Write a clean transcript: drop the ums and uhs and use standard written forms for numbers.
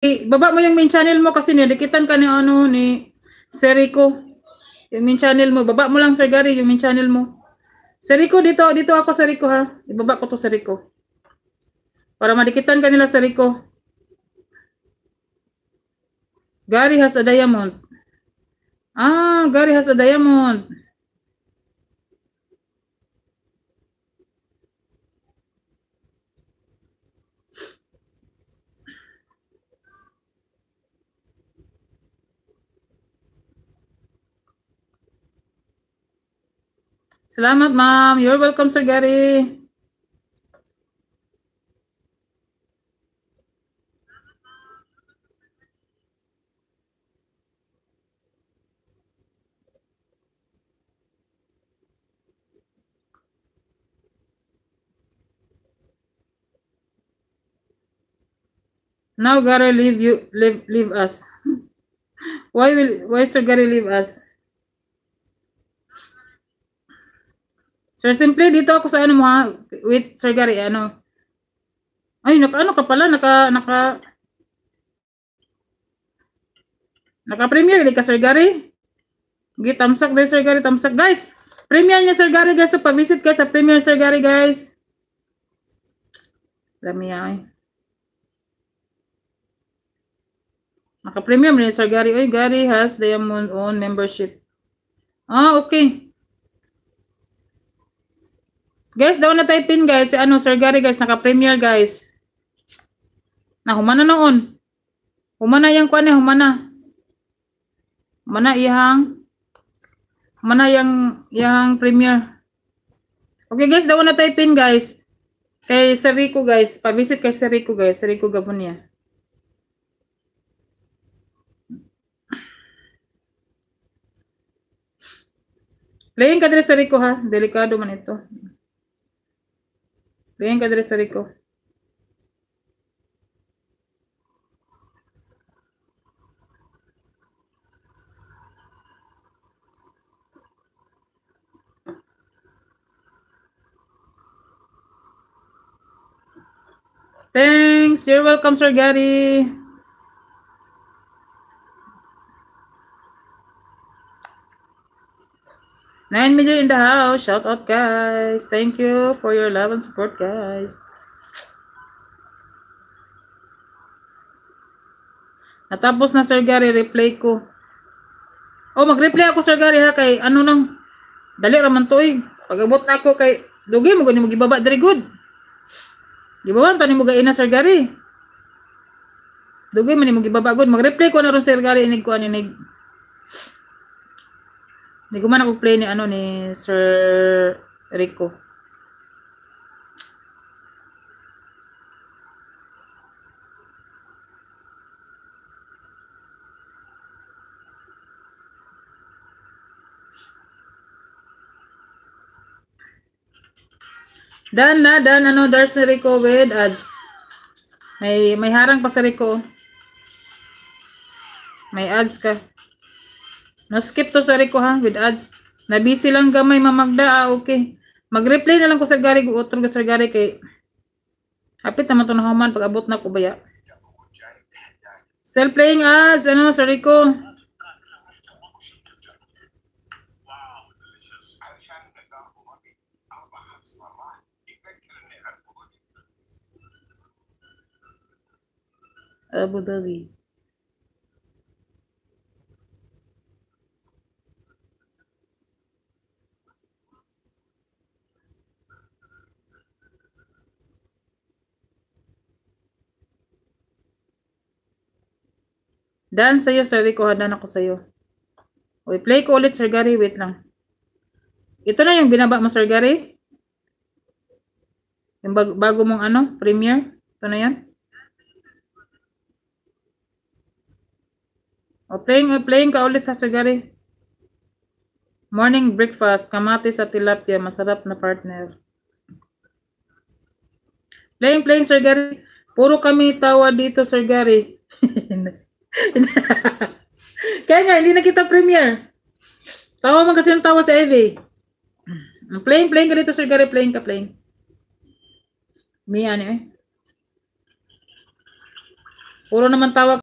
baba mo yung main channel mo kasi nidikitan ka ni ano ni Serico. Yung main channel mo, baba mo lang Sir Gary yung main channel mo. Serico dito ako Serico ha. Ibaba ko to Serico. Para madikitan ka nila Serico. Gary has a diamond. Ah, Gary has a diamond. Salamat, ma'am. You're welcome, Sir Gary. Now Gary leave us. Why Sir Gary leave us? Sir Simple, dito ako sa ano mo ha. Wait, Sir Gary, ano? Ay, ano ka pala? Naka-premiere di ka, Sir Gary? Okay, tamsak din, Sir Gary, tamsak. Guys, premiere niya, Sir Gary, guys. So, pa-visit ka sa premiere, Sir Gary, guys. Dami yan. Naka-premiere ni Sir Gary. Oy, Gary has Diamond own membership. Ah, okay. Guys, daw na type in, guys. Ano, Sir Gary, guys, naka-premiere, guys. Na, humana noon. Humana yang kuan eh, humana. Humana yang premiere. Okay, guys, daw na type in, guys. Kay Sir Rico, guys. Pa-visit kay Sir Rico, guys. Sir Rico Gabon niya. Playing ka dire Sir Rico, ha? Delikado man ito. Playing ka dire Sir Rico. Thanks. You're welcome, Sir Gary. $9 million in the house. Shout out, guys. Thank you for your love and support, guys. Natapos na, Sir Gary. Replay ko. Oh, mag-replay ako, Sir Gary, ha? Kay ano nang dali raman to, eh. Pag-abot na ako kay Dugi, mo gani magibaba very good. Gibaba, tani mo gaina, Sir Gary. Dugi, man mo gibaba good. Mag-replay ko na ron, Sir Gary. Inig ko, inig. Hindi ko man ako play ni ano ni Sir Rico. Dan ano, there's na Rico with ads. May harang pa sa Rico. May ads ka. No skip to sa Rico ha, with ads. Na-busy lang gamay mamagda, okay. Mag-replay na lang ko sa Gary, utro ka sa Gary kay hapit naman to na human pag abot na ko baya. Still playing ads, ano, sa Rico. Abu Dhabi. Dan sa'yo, Sir Rico. Hadan ako sa'yo. Okay, play ko ulit, Sir Gary. Wait lang. Ito na yung binaba mo, Sir Gary. Yung bago mong ano, premiere. Ito na yan. O, playing ka ulit ha, Sir Gary. Morning breakfast. Kamatis at tilapia. Masarap na partner. Playing, Sir Gary. Puro kami tawa dito, Sir Gary. Kaya nga, hindi na kita premiere. Tawa man kasi yung tawa sa EV. Playing ka dito, Sir Gary. Playing. May ano eh. Puro naman tawag